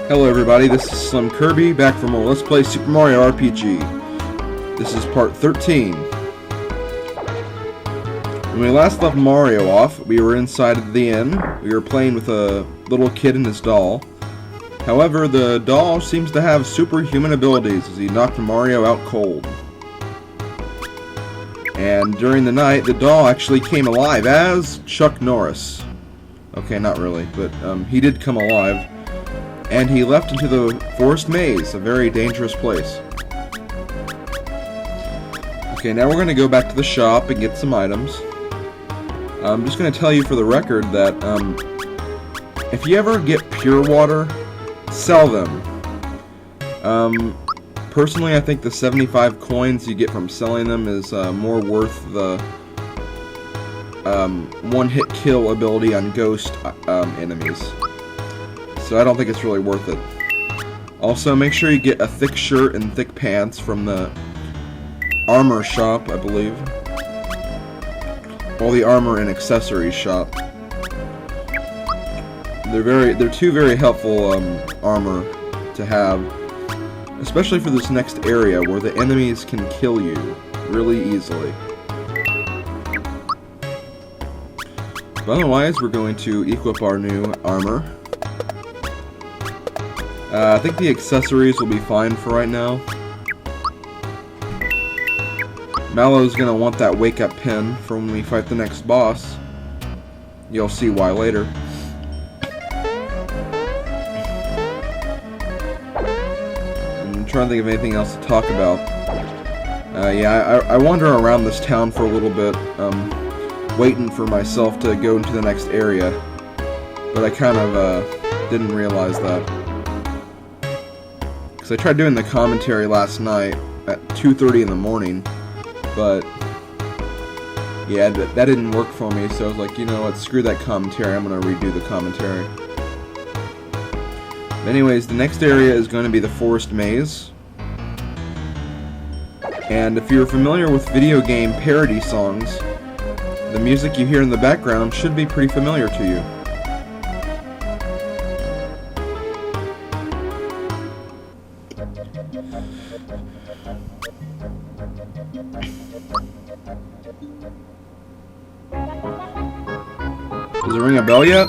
Hello everybody, this is SlimKirby, back for more Let's Play Super Mario RPG. This is part 13. When we last left Mario off, we were inside of the inn. We were playing with a little kid and his doll. However, the doll seems to have superhuman abilities as he knocked Mario out cold. And during the night, the doll actually came alive as Chuck Norris. Okay, not really, but he did come alive. And he left into the forest maze, a very dangerous place. Okay, now we're going to go back to the shop and get some items. I'm just going to tell you for the record that if you ever get pure water, sell them. Personally, I think the 75 coins you get from selling them is more worth the one-hit kill ability on ghost enemies. So I don't think it's really worth it. Also, make sure you get a thick shirt and thick pants from the armor shop, I believe. Or the armor and accessories shop. They're two very helpful armor to have, especially for this next area where the enemies can kill you really easily. But otherwise, we're going to equip our new armor. I think the accessories will be fine for right now. Mallow's gonna want that wake-up pin for when we fight the next boss. You'll see why later. I'm trying to think of anything else to talk about. Yeah, I wander around this town for a little bit, waiting for myself to go into the next area. But I kind of didn't realize that. I tried doing the commentary last night at 2:30 in the morning, but yeah, that didn't work for me, so I was like, you know what, screw that commentary, I'm going to redo the commentary. But anyways, the next area is going to be the forest maze. And if you're familiar with video game parody songs, the music you hear in the background should be pretty familiar to you. Does it ring a bell yet?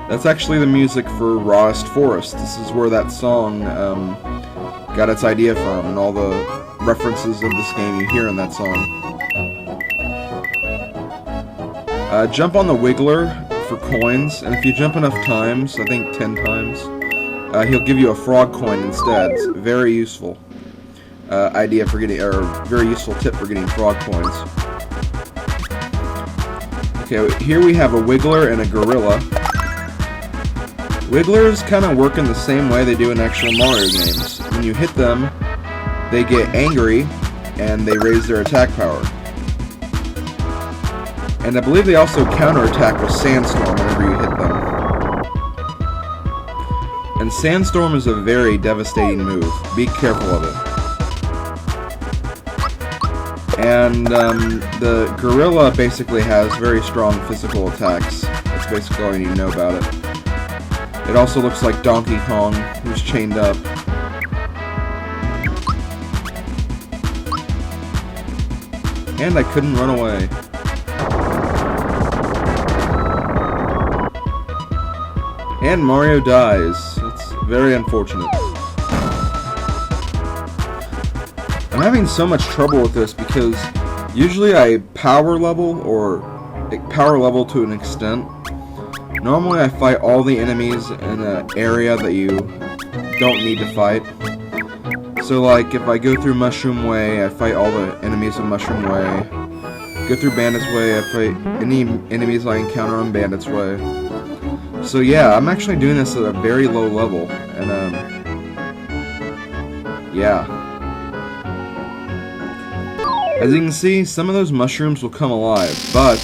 That's actually the music for Rawest Forest. This is where that song got its idea from, and all the references of this game you hear in that song. Jump on the Wiggler for coins, and if you jump enough times, I think 10 times, he'll give you a frog coin instead. It's very useful idea for getting, or very useful tip for getting frog coins. Okay, here we have a Wiggler and a Gorilla. Wigglers kind of work in the same way they do in actual Mario games. When you hit them, they get angry, and they raise their attack power. And I believe they also counterattack with Sandstorm whenever you hit them. And Sandstorm is a very devastating move. Be careful of it. And the Gorilla basically has very strong physical attacks. That's basically all you need to know about it. It also looks like Donkey Kong, who's chained up. And I couldn't run away. And Mario dies. It's very unfortunate. I'm having so much trouble with this because usually I power level to an extent. Normally I fight all the enemies in an area that you don't need to fight. So like if I go through Mushroom Way, I fight all the enemies in Mushroom Way. Go through Bandit's Way, I fight any enemies I encounter on Bandit's Way. So yeah, I'm actually doing this at a very low level, and yeah. As you can see, some of those mushrooms will come alive, but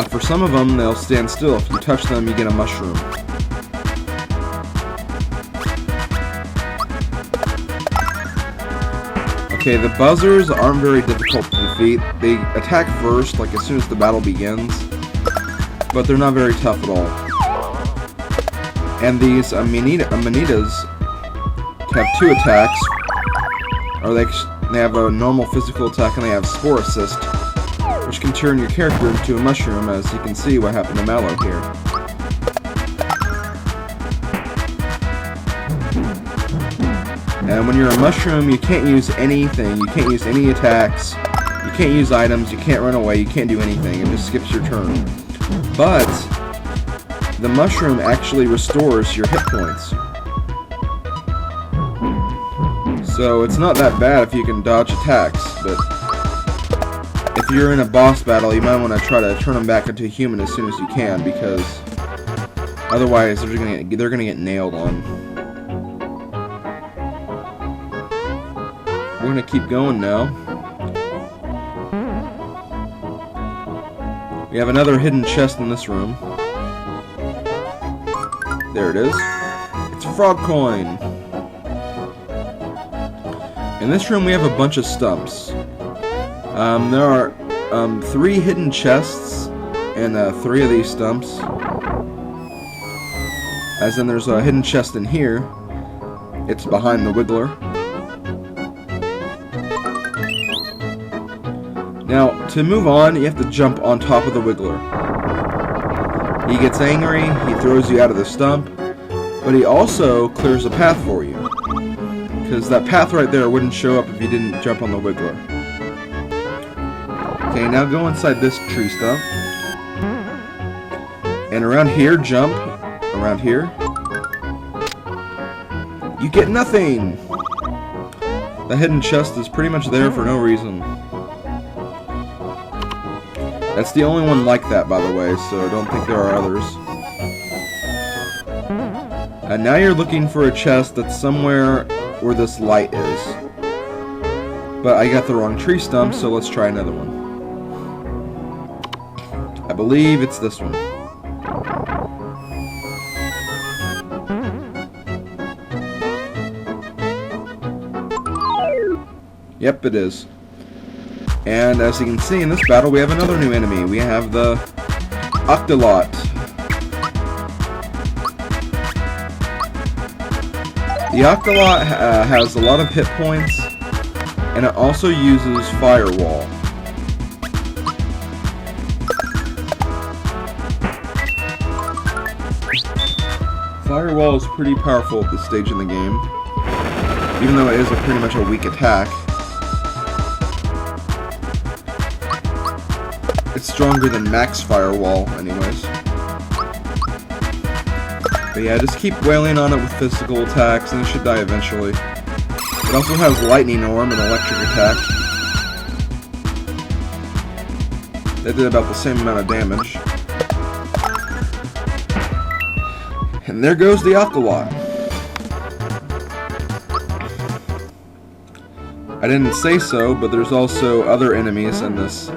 for some of them, they'll stand still. If you touch them, you get a mushroom. Okay, the buzzers aren't very difficult to defeat. They attack first, like as soon as the battle begins, but they're not very tough at all. And these amanitas have 2 attacks, or they have a normal physical attack, and they have Spore Assist, which can turn your character into a mushroom, as you can see what happened to Mallow here. And when you're a mushroom, you can't use anything, you can't use any attacks, you can't use items, you can't run away, you can't do anything, it just skips your turn. But the mushroom actually restores your hit points. So it's not that bad if you can dodge attacks, but if you're in a boss battle, you might want to try to turn them back into a human as soon as you can, because otherwise they're gonna get nailed on. We're gonna keep going now. We have another hidden chest in this room. There it is. It's a frog coin. In this room we have a bunch of stumps. There are 3 hidden chests in 3 of these stumps. As in there's a hidden chest in here. It's behind the Wiggler. Now, to move on, you have to jump on top of the Wiggler. He gets angry, he throws you out of the stump, but he also clears a path for you. Because that path right there wouldn't show up if you didn't jump on the Wiggler. Okay, now go inside this tree stump. And around here, jump. Around here. You get nothing! The hidden chest is pretty much there for no reason. That's the only one like that, by the way, so I don't think there are others. And now you're looking for a chest that's somewhere where this light is. But I got the wrong tree stump, so let's try another one. I believe it's this one. Yep, it is. And as you can see in this battle, we have another new enemy. We have the Octolot. The Octolot has a lot of hit points, and it also uses Firewall. Firewall is pretty powerful at this stage in the game, even though it is pretty much a weak attack. It's stronger than Max Firewall, anyways. But yeah, just keep wailing on it with physical attacks, and it should die eventually. It also has Lightning Orb and Electric Attack. They did about the same amount of damage. And there goes the Octolot. I didn't say so, but there's also other enemies in this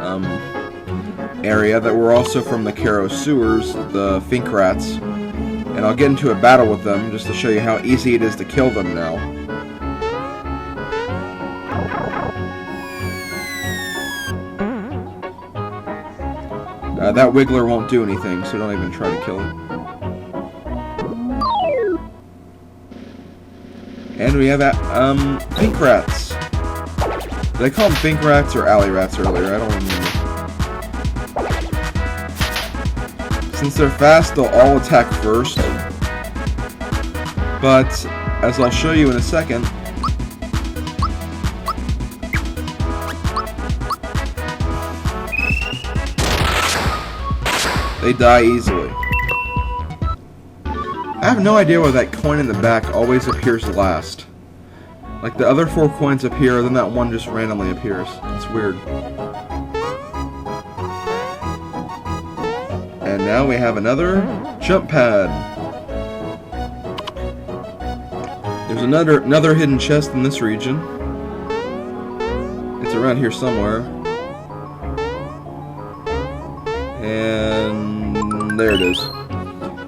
area that were also from the Karo sewers, the Fink Rats. And I'll get into a battle with them just to show you how easy it is to kill them now. That Wiggler won't do anything, so don't even try to kill it. And we have Fink Rats. Did I call them Fink Rats or Alley Rats earlier? I don't remember. Since they're fast, they'll all attack first. But, as I'll show you in a second, they die easily. I have no idea why that coin in the back always appears last. Like, the other 4 coins appear, then that one just randomly appears. It's weird. And now we have another jump pad. There's another hidden chest in this region. It's around here somewhere. And there it is.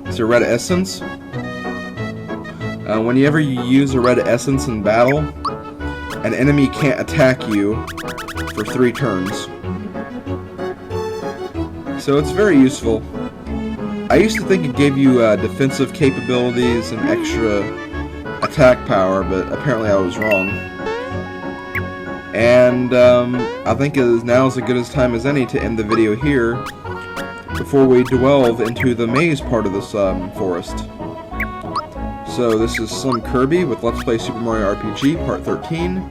It's a red essence. Whenever you use a red essence in battle, an enemy can't attack you for 3 turns. So it's very useful. I used to think it gave you defensive capabilities and extra attack power, but apparently I was wrong. And I think now is as good a time as any to end the video here before we delve into the maze part of this forest. So this is SlimKirby with Let's Play Super Mario RPG Part 13.